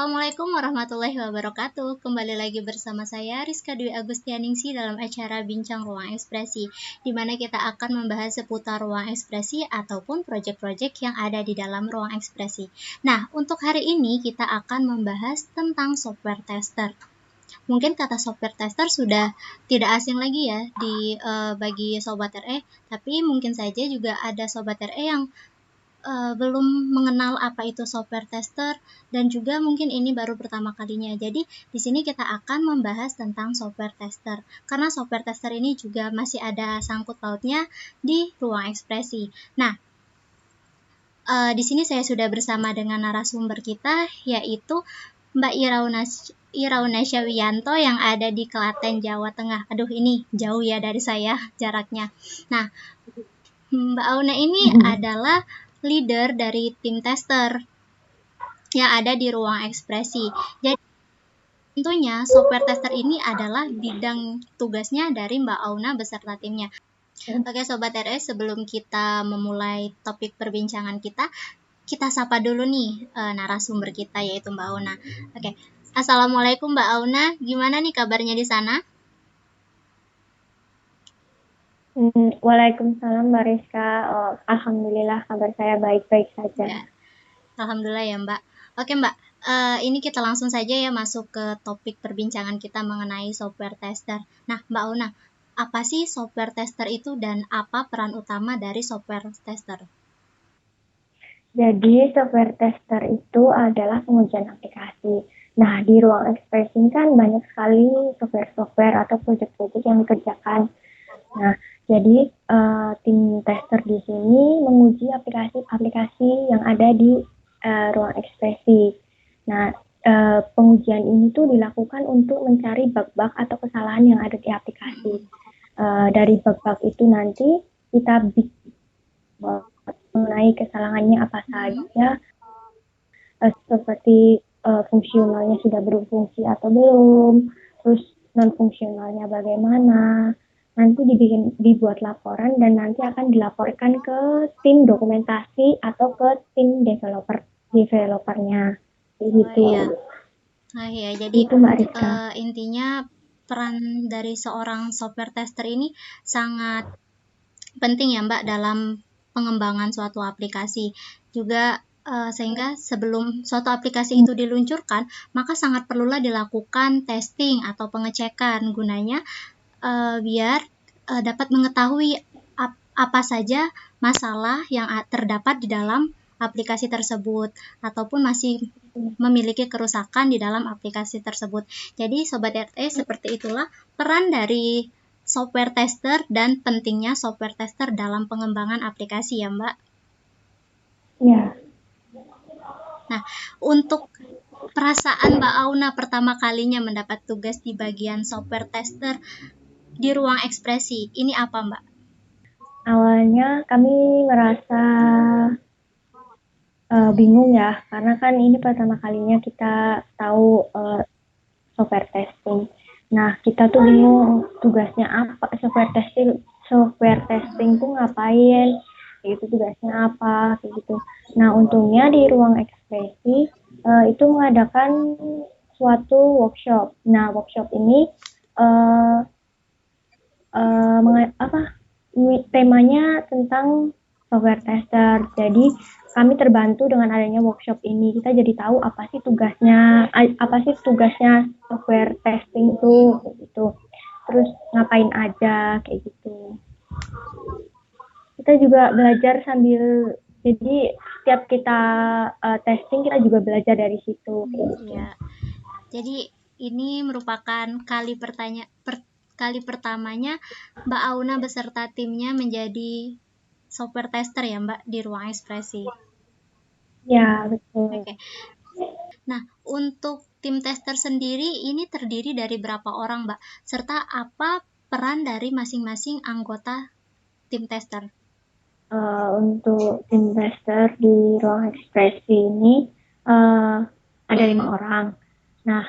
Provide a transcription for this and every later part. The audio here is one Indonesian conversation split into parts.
Assalamualaikum warahmatullahi wabarakatuh. Kembali lagi bersama saya Rizka Dwi Agustianingsi dalam acara Bincang Ruang Ekspresi, di mana kita akan membahas seputar ruang ekspresi ataupun proyek-proyek yang ada di dalam ruang ekspresi. Nah, untuk hari ini kita akan membahas tentang software tester. Mungkin kata software tester sudah tidak asing lagi ya bagi Sobat RE, tapi mungkin saja juga ada Sobat RE yang belum mengenal apa itu software tester dan juga mungkin ini baru pertama kalinya. Jadi di sini kita akan membahas tentang software tester karena software tester ini juga masih ada sangkut pautnya di ruang ekspresi. Nah, di sini saya sudah bersama dengan narasumber kita yaitu Mbak Iraunasya Wiyanto yang ada di Klaten, Jawa Tengah. Aduh, ini jauh ya dari saya jaraknya. Nah, Mbak Auna ini adalah leader dari tim tester yang ada di ruang ekspresi. Jadi tentunya software tester ini adalah bidang tugasnya dari Mbak Auna beserta timnya. Oke Sobat RS, sebelum kita memulai topik perbincangan kita sapa dulu nih narasumber kita yaitu Mbak Auna. Oke, Assalamualaikum Mbak Auna, gimana nih kabarnya di sana? Waalaikumsalam Mbak Rizka. Alhamdulillah kabar saya baik-baik saja. Ya, Alhamdulillah ya Mbak. Oke Mbak, ini kita langsung saja ya masuk ke topik perbincangan kita mengenai software tester. Nah Mbak Auna, apa sih software tester itu dan apa peran utama dari software tester? Jadi software tester itu adalah pengujian aplikasi. Nah, di ruang ekspresi kan banyak sekali software-software atau proyek-proyek yang dikerjakan. Nah, jadi tim tester di sini menguji aplikasi-aplikasi yang ada di ruang ekspresi. Nah, pengujian ini tuh dilakukan untuk mencari bug-bug atau kesalahan yang ada di aplikasi. Dari bug-bug itu nanti kita mengenai kesalahannya apa saja, seperti fungsionalnya sudah berfungsi atau belum, terus non-fungsionalnya bagaimana, nanti dibuat laporan dan nanti akan dilaporkan ke tim dokumentasi atau ke tim developernya, gitu. Iya, jadi itu Mbak Rizka. Intinya peran dari seorang software tester ini sangat penting ya Mbak dalam pengembangan suatu aplikasi. Juga sehingga sebelum suatu aplikasi itu diluncurkan, maka sangat perlulah dilakukan testing atau pengecekan gunanya biar dapat mengetahui apa saja masalah yang terdapat di dalam aplikasi tersebut ataupun masih memiliki kerusakan di dalam aplikasi tersebut. Jadi Sobat RT, seperti itulah peran dari software tester dan pentingnya software tester dalam pengembangan aplikasi ya Mbak. Ya. Nah, untuk perasaan Mbak Auna pertama kalinya mendapat tugas di bagian software tester di ruang ekspresi, ini apa Mbak? Awalnya kami merasa bingung ya, karena kan ini pertama kalinya kita tahu software testing. Nah, kita tuh bingung tugasnya apa, software testing tuh ngapain, itu tugasnya apa, kayak gitu. Nah, untungnya di ruang ekspresi itu mengadakan suatu workshop. Nah, workshop ini temanya tentang software tester. Jadi kami terbantu dengan adanya workshop ini. Kita jadi tahu apa sih tugasnya software testing itu, gitu. Terus ngapain aja, kayak gitu. Kita juga belajar sambil, jadi setiap kita testing kita juga belajar dari situ. Gitu. Ya. Jadi ini merupakan kali pertamanya Mbak Auna beserta timnya menjadi software tester ya Mbak di ruang ekspresi. Ya, betul. Oke. Nah, untuk tim tester sendiri ini terdiri dari berapa orang Mbak? Serta apa peran dari masing-masing anggota tim tester? Untuk tim tester di ruang ekspresi ini ada 5 orang. Nah,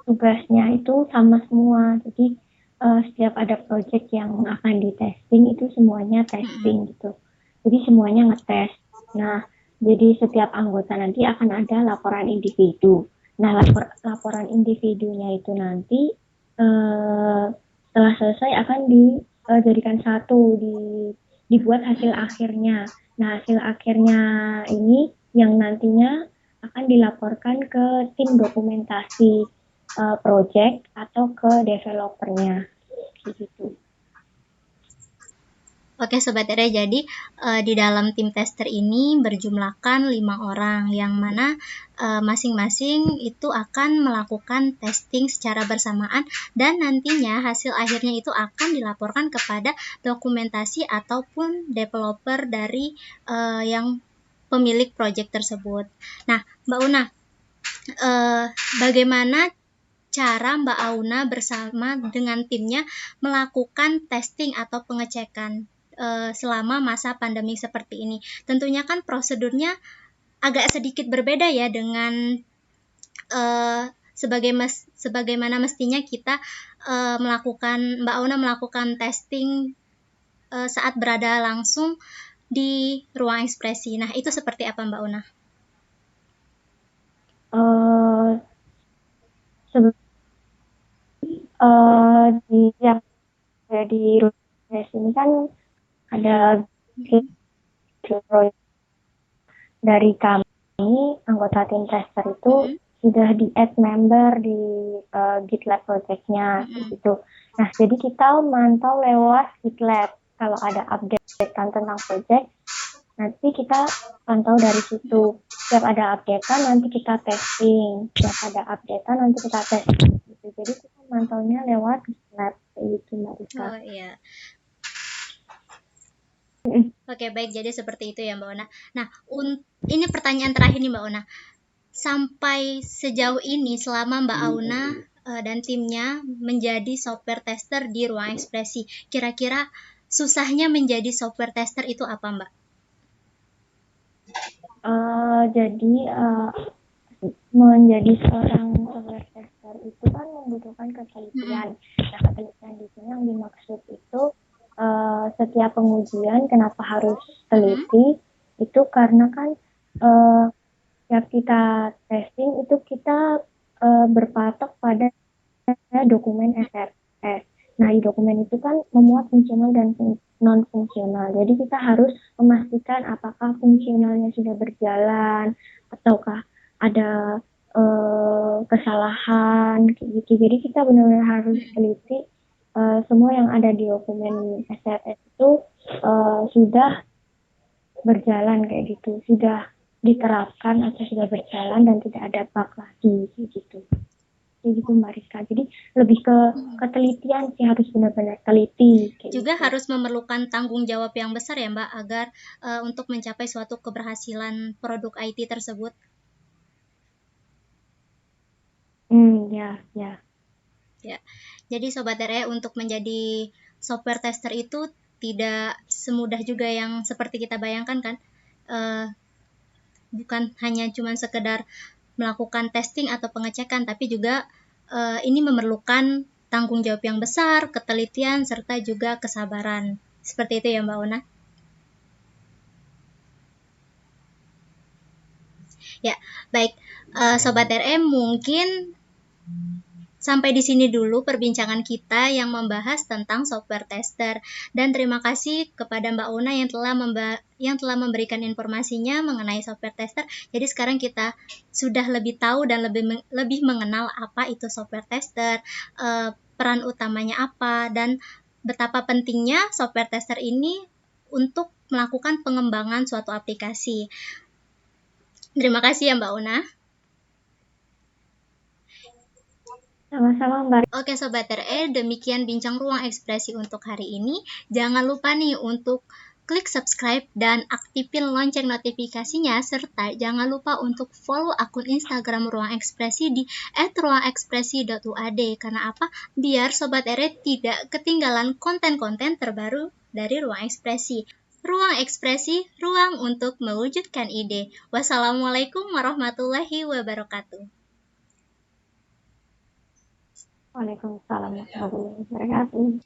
tugasnya itu sama semua. Jadi setiap ada project yang akan di testing itu semuanya testing gitu. Jadi semuanya ngetes. Nah, jadi setiap anggota nanti akan ada laporan individu. Nah, laporan individunya itu nanti setelah selesai akan dijadikan satu, dibuat hasil akhirnya. Nah, hasil akhirnya ini yang nantinya akan dilaporkan ke tim dokumentasi project atau ke developernya, gitu. Oke Sobat Ere, jadi di dalam tim tester ini berjumlahkan 5 orang, yang mana masing-masing itu akan melakukan testing secara bersamaan, dan nantinya hasil akhirnya itu akan dilaporkan kepada dokumentasi ataupun developer dari yang pemilik project tersebut. Nah, Mbak Una, bagaimana cara Mbak Auna bersama dengan timnya melakukan testing atau pengecekan selama masa pandemi seperti ini? Tentunya kan prosedurnya agak sedikit berbeda ya dengan sebagaimana mestinya kita Mbak Auna melakukan testing saat berada langsung di ruang ekspresi. Nah, itu seperti apa Mbak Una? Di ruang ini kan ada dari kami anggota tim tester itu sudah di add member di GitLab project-nya gitu. Nah, jadi kita mantau lewat GitLab. Kalau ada update tentang project, nanti kita pantau dari situ. Setiap ada update nanti kita testing. Setiap ada update nanti kita testing. Gitu. Jadi kita mantaunya lewat GitLab gitu, Mbak Rika. Oh iya. Oke, baik. Jadi seperti itu ya Mbak Ona. Nah, ini pertanyaan terakhir nih Mbak Ona. Sampai sejauh ini selama Mbak Auna dan timnya menjadi software tester di ruang ekspresi, kira-kira susahnya menjadi software tester itu apa Mbak? Jadi menjadi seorang software tester itu kan membutuhkan ketelitian. Nah, ketelitian di sini yang dimaksud itu setiap pengujian kenapa harus teliti, itu karena kan setiap kita testing itu kita berpatok pada dokumen SRS. Nah, di dokumen itu kan memuat fungsional dan non fungsional. Jadi kita harus memastikan apakah fungsionalnya sudah berjalan ataukah ada kesalahan gitu. Jadi kita benar-benar harus teliti semua yang ada di dokumen SRS itu sudah berjalan kayak gitu, sudah diterapkan atau sudah berjalan dan tidak ada bug lagi gitu. Jadi gitu Mbak Rizka. Jadi lebih ke ketelitian sih, harus benar-benar teliti. Juga gitu. Harus memerlukan tanggung jawab yang besar ya Mbak, agar untuk mencapai suatu keberhasilan produk IT tersebut. Ya. Jadi Sobat RE, untuk menjadi software tester itu tidak semudah juga yang seperti kita bayangkan kan. Bukan hanya cuma sekedar melakukan testing atau pengecekan, tapi juga ini memerlukan tanggung jawab yang besar, ketelitian, serta juga kesabaran. Seperti itu ya Mbak Ona? Ya, baik. Sobat RM, mungkin sampai di sini dulu perbincangan kita yang membahas tentang software tester. Dan terima kasih kepada Mbak Una yang telah memberikan informasinya mengenai software tester. Jadi sekarang kita sudah lebih tahu dan lebih mengenal apa itu software tester, peran utamanya apa, dan betapa pentingnya software tester ini untuk melakukan pengembangan suatu aplikasi. Terima kasih ya Mbak Una. Sama-sama Mbak. Oke Sobat RE, demikian bincang ruang ekspresi untuk hari ini. Jangan lupa nih untuk klik subscribe dan aktifin lonceng notifikasinya, serta jangan lupa untuk follow akun Instagram Ruang Ekspresi di @ruangekspresi.uad. Karena apa? Biar Sobat RE tidak ketinggalan konten-konten terbaru dari Ruang Ekspresi. Ruang Ekspresi, ruang untuk mewujudkan ide. Wassalamualaikum warahmatullahi wabarakatuh. Waalaikumsalam warahmatullahi wabarakatuh.